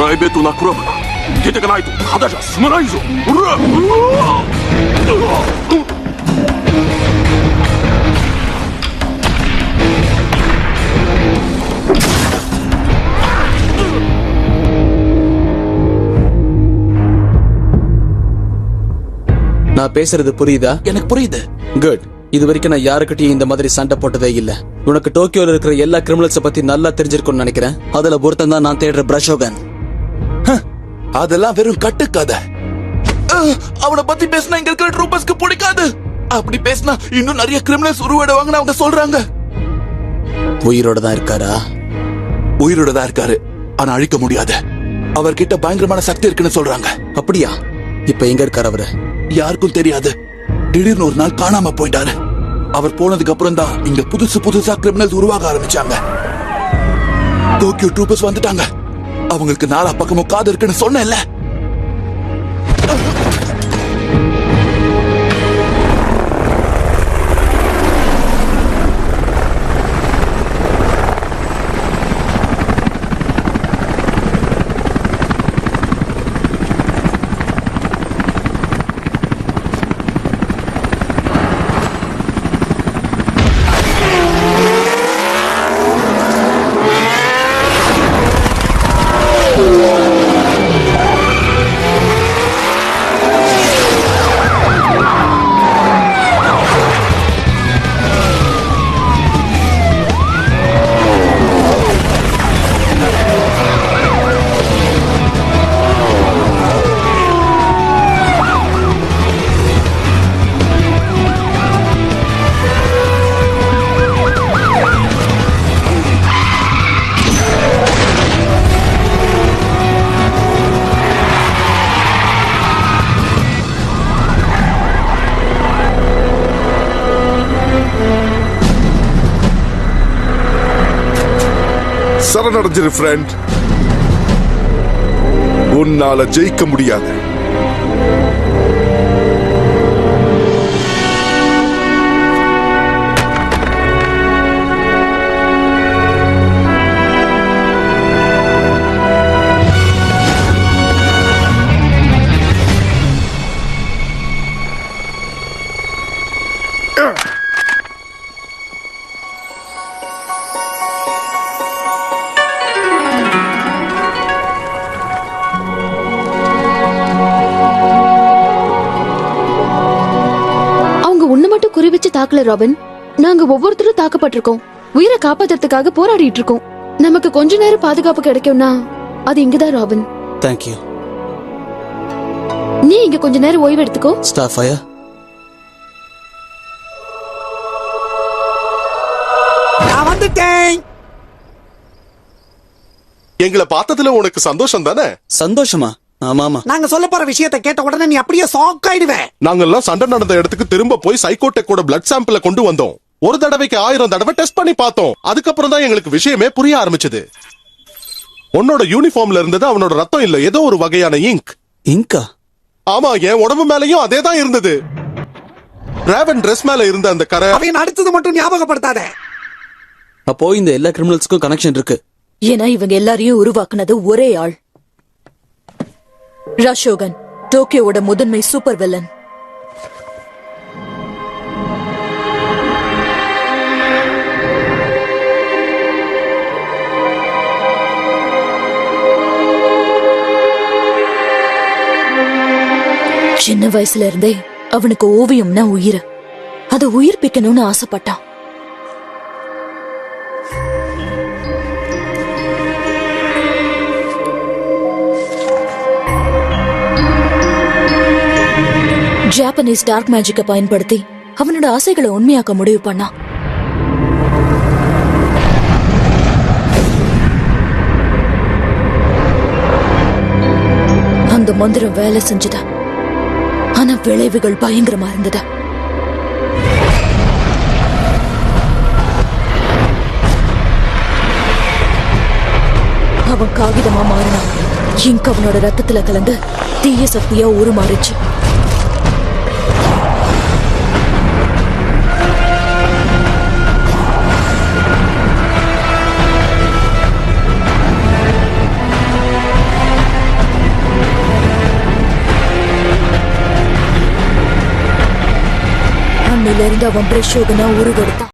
ライベートなクラブだ。出てかないとただじゃ済まないぞ。うらநான் பேசுறது புரியுதா? எனக்கு புரியுது. குட். இது வரைக்கும் நான் யாருக்கிட்டையும் இந்த மாதிரி சண்டை போட்டதே இல்ல. உனக்கு டோக்கியோல இருக்கிற எல்லா கிரிமினல்ஸ பத்தி நல்லா தெரிஞ்சிருக்கும்னு நினைக்கிறேன். அதுல ஒருத்தன் தான் நான் தேடுற பிரஷோகன். அதெல்லாம் வெறும் கட்டுக்கதை. அவனை பத்தி பேசினா இங்க இருக்கிற ட்ரூப்பர்ஸ்க்கு பிடிக்காது. அப்படி பேசினா இன்னும் நிறைய கிரிமினல்ஸ் உருவாடுவாங்கன்னு அவங்க சொல்றாங்க. உயிரோட தான் இருக்காரா? உயிரோட தான் இருக்காரு, ஆனா அழிக்க முடியாது. அவர்கிட்ட பயங்கரமான சக்தி இருக்குன்னு சொல்றாங்க. அப்படியா? இப்ப எங்க இருக்காரு அவரு? யாருக்கும் தெரியாது. திடீர்னு ஒரு நாள் காணாம போயிட்டாரு. அவர் போனதுக்கு அப்புறம் தான் இங்க புதுசா கிரிமினல்ஸ் உருவாக ஆரம்பிச்சாங்க. டோக்கியோ ட்ரூப்பர்ஸ் வந்துட்டாங்க. அவங்களுக்கு நாலா பக்கமும் காது இருக்குன்னு சொன்னேன்ல. சரணடைஞ்சிரு ஃப்ரெண்ட். உன்னால ஜெயிக்க முடியாது. குறி வச்சு தாக்கல ராபின். நாங்க ஒவ்வொருத்தரும் தாக்கப்பட்டிருக்கோம். உயிரை காப்பாத்துறதுக்காக போராடிட்டு இருக்கோம். நமக்கு கொஞ்ச நேரம் பாதுகாப்பு கிடைக்கும்னா அது இங்கதான் ராபின். Thank you. நீ இங்க கொஞ்ச நேரம் ஓய்வு எடுத்துக்கோ. ஸ்டார்ஃபயர். நான் வந்துட்டேன். எங்களை பார்த்ததுல உனக்கு சந்தோஷம் தானே? சந்தோஷமா? ஆமாமா. நாங்க சொல்ல போற விஷயத்தை கேட்ட உடனே நீ அப்படியே ஷாக் ஆயிடுவே. நாங்கெல்லாம் சண்டை நடந்த இடத்துக்கு திரும்ப போய் சைக்கோடெக்கோட பிளட் சாம்பிள கொண்டு வந்தோம். ஒரு தடவைக்கு 1000 தடவை டெஸ்ட் பண்ணி பார்த்தோம். அதுக்கப்புறம் தான் எங்களுக்கு விஷயமே புரிய ஆரம்பிச்சது. உன்னோட யூனிஃபார்ம்ல இருந்தது அவனோட ரத்தம் இல்ல, ஏதோ ஒரு வகையான இங்க். இங்கா? ஆமா, என் உடம்பு மேலயும் அதே தான் இருந்தது. ராவன் டிரெஸ் மேல இருந்த அந்த கரை. அவன் அடிச்சது மட்டும் ஞாபகப்படுத்தாத. அப்போ இந்த எல்லா கிரிமினல்ஸ்க்கும் கனெக்ஷன் இருக்கு. ஏன்னா இவங்க எல்லாரையும் உருவாக்குனது ஒரே ஆள். ரஷோகன், டோக்கியோவோட முதன்மை சூப்பர் வில்லன். சின்ன வயசுல இருந்தே அவனுக்கு ஓவியம்னா உயிர். அதை உயிர்ப்பிக்கணும்னு ஆசைப்பட்டான். ஜாப்பனீஸ் டார்க் மேஜிக்க பயன்படுத்தி அவனோட ஆசைகளை உண்மையாக்க முடிவு பண்ணான். அந்த மந்திரம் வேலை செஞ்சது, ஆனா விளைவுகள் பயங்கரமா இருந்தது. அவன் காகிதமா மாறினான். இங்க் அவனோட ரத்தத்துல கலந்து தீய சக்தியா உருமாறிச்சு. இருந்து அவன் பிரஷோகனா உருவெடுத்தான்.